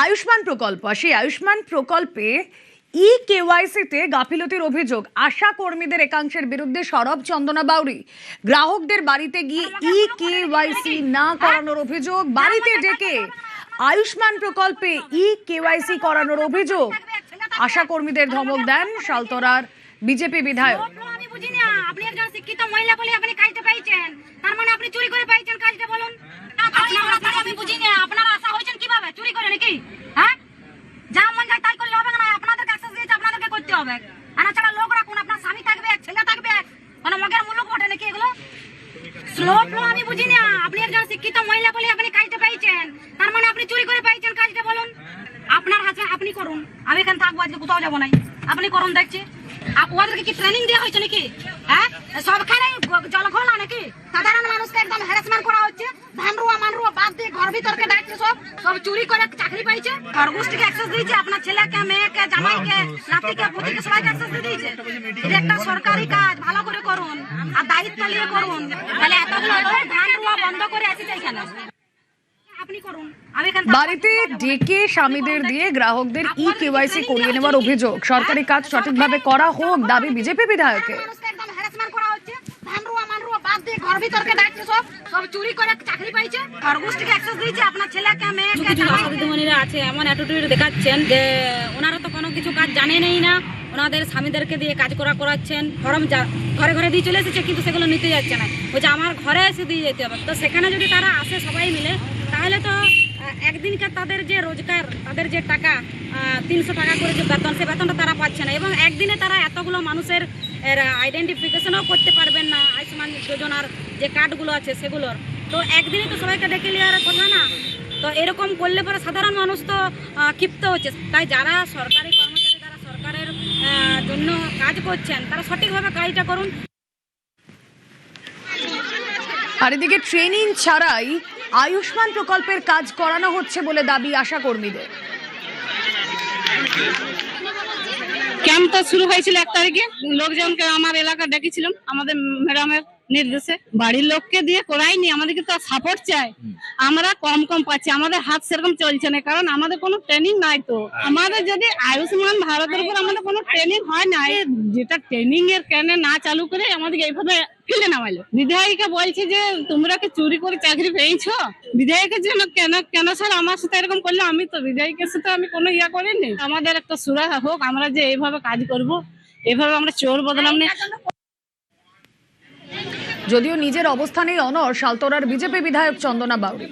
আয়ুষ্মান প্রকল্প, সেই আয়ুষ্মান প্রকল্পে কেওয়াইসিতে গাফিলতির অভিযোগ আশা কর্মীদের একাংশের বিরুদ্ধে সরব চন্দনা বাউরি। গ্রাহকদের বাড়িতে গিয়ে কেওয়াইসি না করানোর অভিযোগ, বাড়িতে ডেকে আয়ুষ্মান প্রকল্পে কেওয়াইসি করানোর অভিযোগ। আশা কর্মীদের ধমক দেন শালতরার বিজেপি বিধায়ক। আমি বুঝি না, আপনি একজন শিক্ষিত মহিলা বলে আপনি কাজটা পাইছেন, তার মানে আপনি চুরি করে পাইছেন কাজটা, বলুন। আমি বুঝি না, আপনারা আশা হয়েছেন কিভাবে? চুরি করে নাকি? হ্যাঁ, যা মন যায় তাই করলে হবে না। আপনাদের অ্যাক্সেস দিয়েছে, আপনাদেরকে করতে হবে। আর ছাড়া লোক রাখুন, আপনার স্বামী থাকবে, ছেলে থাকবে, মানে মগের মুলুক বটে নাকি এগুলো? স্লো আমি বুঝি না, আপনি একজন শিক্ষিত মহিলা বলে আপনি কাজটা পাইছেন, তার মানে আপনি চুরি করে পাইছেন কাজটা, বলুন। আপনার হাতে আপনি করুন, আমি এখানে থাকবো, আজকে কোথাও যাবো নাই। আপনি করুন, দেখছি। ওদেরকে কি ট্রেনিং দেওয়া হয়েছে নাকি? হ্যাঁ, সবখানে জলঘোলা নাকি? সাধারণ মানুষকে একদম হ্যারাসমেন্ট করা হচ্ছে। ধানরুয়া মানরুয়া বাদ দিয়ে ঘর ভিতরকে ডাকছে, সব চুরি করে চাকরি পাইছে। খরগোশটিকে অ্যাক্সেস দিয়েছে, আপনার ছেলেকে, মেয়েকে, জামাইকে, নাতিকে, পুতিকে সবাইকে অ্যাক্সেস দিয়ে দিয়েছে। এটা একটা সরকারি কাজ, ভালো করে করুন আর দায়িত্ব নিয়ে করুন। তাহলে এতগুলো লোক ধানরুয়া বন্ধ করে আসি এখানে। বাড়িতে ডেকে স্বামীদের দিয়ে গ্রাহকদের কেওয়াইসি করিয়ে নেওয়ার অভিযোগ। সরকারি কাজ সঠিকভাবে করা হোক দাবি বিজেপি বিধায়কের। আছে এমন অ্যাটিটিউড দেখাচ্ছেন যে ওনারা তো কোনো কিছু কাজ জানেনই না, ওনাদের স্বামীদেরকে দিয়ে কাজ করাচ্ছেন। ফর্ম ঘরে ঘরে দিয়ে চলে এসেছে, কিন্তু সেগুলো নিতে যাচ্ছে না, বলছে আমার ঘরে এসে দিয়ে যেতে হবে। তো সেখানে যদি তারা আসে সবাই মিলে, তাহলে তো একদিনকার তাদের যে রোজগার, তাদের যে টাকা 300 টাকা করে যে বেতন, সে বেতনটা তারা পাচ্ছে না। এবং একদিনে তারা এতগুলো মানুষের আইডেন্টিফিকেশনও করতে পারবেন না, আয়ুষ্মান যোজনার যে কার্ডগুলো আছে সেগুলোর। তো একদিনে তো সবাইকে ডেকে নেওয়ার কথা না। তো এরকম করলে পরে সাধারণ মানুষ তো ক্ষিপ্ত হচ্ছে। তাই যারা সরকারি কর্মচারী, যারা সরকারের জন্য কাজ করছেন, তারা সঠিকভাবে কাজটা করুন। আর এদিকে ট্রেনিং ছাড়াই আয়ুষ্মান প্রকল্পের কাজ করানো হচ্ছে বলে দাবি আশা কর্মীদের। ক্যাম্প তো শুরু হয়েছিল 1 তারিখে। লোকজনকে আমার এলাকা ডেকেছিলাম আমাদের ম্যাডামের নির্দেশে। বাড়ির লোককে দিয়ে করাইনি, আমাদেরকে তো সাপোর্ট চাই। আমরা কম পাচ্ছি, আমাদের হাত সেরকম চলছে না, কারণ আমাদের কোনো ট্রেনিং নাই। তো আমাদের যদি আয়ুষ্মান ভারতের উপর আমাদের কোনো ট্রেনিং হয় না, যেটা ট্রেনিং এর কেন না চালু করে আমাদেরকে এইভাবে ফেলে নামাইলো। বিধায়িকা বলছে যে তোমরা কি চুরি করে চাকরি পেয়েছো? বিধায়কের জন্য কেন স্যার আমার সাথে এরকম করলে? আমি তো বিধায়কের সাথে আমি কোনো ইয়া করিনি। আমাদের একটা সুরাহা হোক, আমরা যে এইভাবে কাজ করব, এইভাবে আমরা চোর বদনাম নেই। যদিও নিজের অবস্থানেই অনড় শালতরার বিজেপি বিধায়ক চন্দনা বাউরি।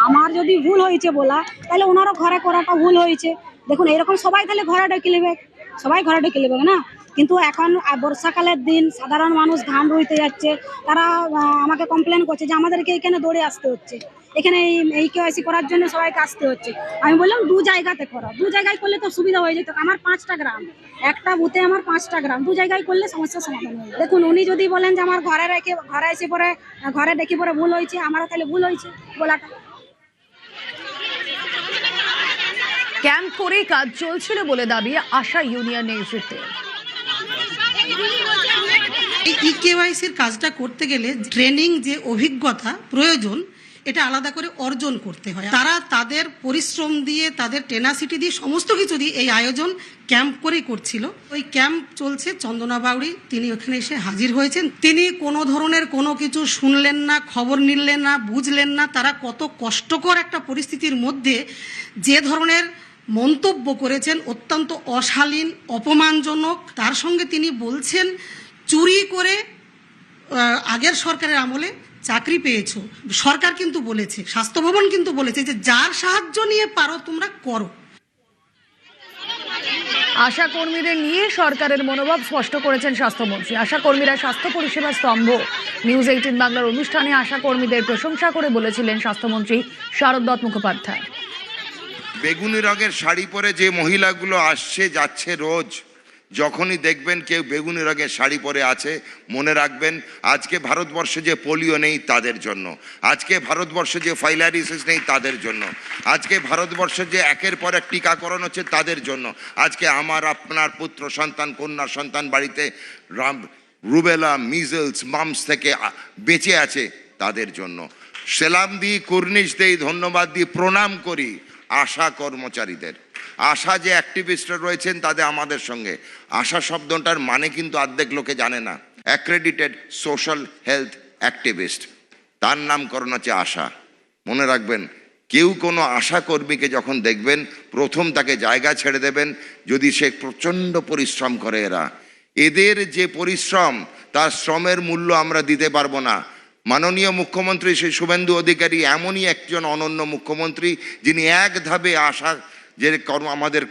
আমার যদি ভুল হয়েছে বলা, তাহলে ওনারও ঘরে করাটা ভুল হয়েছে। দেখুন, এরকম সবাই তাহলে ঘরে ডেকে নেবে, সবাই ঘরে ডেকে নেবে না। কিন্তু এখন বর্ষাকালের দিন, সাধারণ মানুষ ধান রুইতে যাচ্ছে, তারা আমাকে কমপ্লেন করছে যে আমাদেরকে এখানে দৌড়ে আসতে হচ্ছে, এখানে এই কেওয়াইসি করার জন্য সবাইকে আসতে হচ্ছে। আমি বললাম 2 জায়গাতে করো, 2 জায়গায় করলে তো সুবিধা হয়ে যেত। আমার 5টা গ্রাম, একটা বুথে আমার 5টা গ্রাম, 2 জায়গায় করলে সমস্যার সমাধান হয়ে। দেখুন, উনি যদি বলেন যে আমার ঘরে রেখে ঘরে এসে পরে ঘরে ডেকে পরে ভুল হয়েছে, আমারও তাহলে ভুল হয়েছে বলাটা। ক্যাম্প করেই কাজ চলছিল বলে দাবি আশা ইউনিয়ন নেতৃত্বের। এই কেওয়াইসির কাজটা করতে গেলে ট্রেনিং যে অভিজ্ঞতা প্রয়োজন, এটা আলাদা করে অর্জন করতে হয়। তারা তাদের পরিশ্রম দিয়ে, তাদের টেনাসিটি দিয়ে, সমস্ত কিছু দিয়ে এই আয়োজন ক্যাম্প করেই করছিল। ওই ক্যাম্প চলছে, চন্দনা বাউরি তিনি ওখানে এসে হাজির হয়েছেন। তিনি কোনো ধরনের কোনো কিছু শুনলেন না, খবর নিলেন না, বুঝলেন না তারা কত কষ্টকর একটা পরিস্থিতির মধ্যে যে ধরনের মন্তব্য করেছেন, অত্যন্ত অশালীন, অপমানজনক। তার সঙ্গে তিনি বলছেন চুরি করে আগের সরকারের আমলে চাকরি পেয়েছো। সরকার কিন্তু বলেছে, স্বাস্থ্য ভবন কিন্তু বলেছে যে যার সাহায্য নিয়ে পারো তোমরা করো। আশা কর্মীদের নিয়ে সরকারের মনোভাব স্পষ্ট করেছেন স্বাস্থ্যমন্ত্রী। আশা কর্মীরা স্বাস্থ্য পরিষেবার স্তম্ভ। নিউজ 18 বাংলার অনুষ্ঠানে আশা কর্মীদের প্রশংসা করে বলেছিলেন স্বাস্থ্যমন্ত্রী শারদ দত্ত মুখোপাধ্যায়। বেগুনি রঙের শাড়ি পরে যে মহিলাগুলো আসছে যাচ্ছে রোজ, যখনই দেখবেন কেউ বেগুনি রঙের শাড়ি পরে আছে, মনে রাখবেন আজকে ভারতবর্ষে যে পোলিও নেই তাদের জন্য, আজকে ভারতবর্ষে যে ফাইলারিসিস নেই তাদের জন্য, আজকে ভারতবর্ষে যে একের পর এক টিকাকরণ হচ্ছে তাদের জন্য, আজকে আমার আপনার পুত্র সন্তান কন্যা সন্তান বাড়িতে রুবেলা, মিজলস, মামস থেকে বেঁচে আছে তাদের জন্য। সেলাম দিই, কুর্নিশ দেই, ধন্যবাদ দিই, প্রণাম করি আশা কর্মচারীদের। আশা যে অ্যাক্টিভিস্টরা রয়েছেন তাদের আমাদের সঙ্গে। আশা শব্দটার মানে কিন্তু অর্ধেক লোকে জানে না। অ্যাক্রেডিটেড সোশ্যাল হেলথ অ্যাক্টিভিস্ট, তার নামকরণ হচ্ছে আশা। মনে রাখবেন, কেউ কোনো আশা কর্মীকে যখন দেখবেন প্রথম তাকে জায়গা ছেড়ে দেবেন যদি সে প্রচণ্ড পরিশ্রম করে। এদের যে পরিশ্রম, তার শ্রমের মূল্য আমরা দিতে পারবো না। মাননীয় মুখ্যমন্ত্রী শ্রী শুভেন্দু অধিকারী এমনই একজন অনন্য মুখ্যমন্ত্রী যিনি এক ধাপে আশা যে আমাদের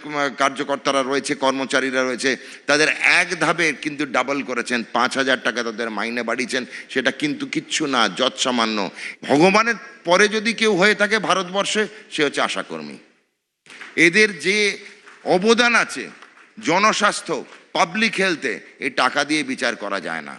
কার্যকর্তারা রয়েছে, কর্মচারীরা রয়েছে, তাদের এক ধাপে কিন্তু ডাবল করেছেন। 5,000 টাকা তাদের মাইনে বাড়িয়েছেন। সেটা কিন্তু কিচ্ছু না, যৎসামান্য। ভগবানের পরে যদি কেউ হয়ে থাকে ভারতবর্ষে, সে হচ্ছে আশাকর্মী। এদের যে অবদান আছে জনস্বাস্থ্য, পাবলিক হেলথে, এই টাকা দিয়ে বিচার করা যায় না।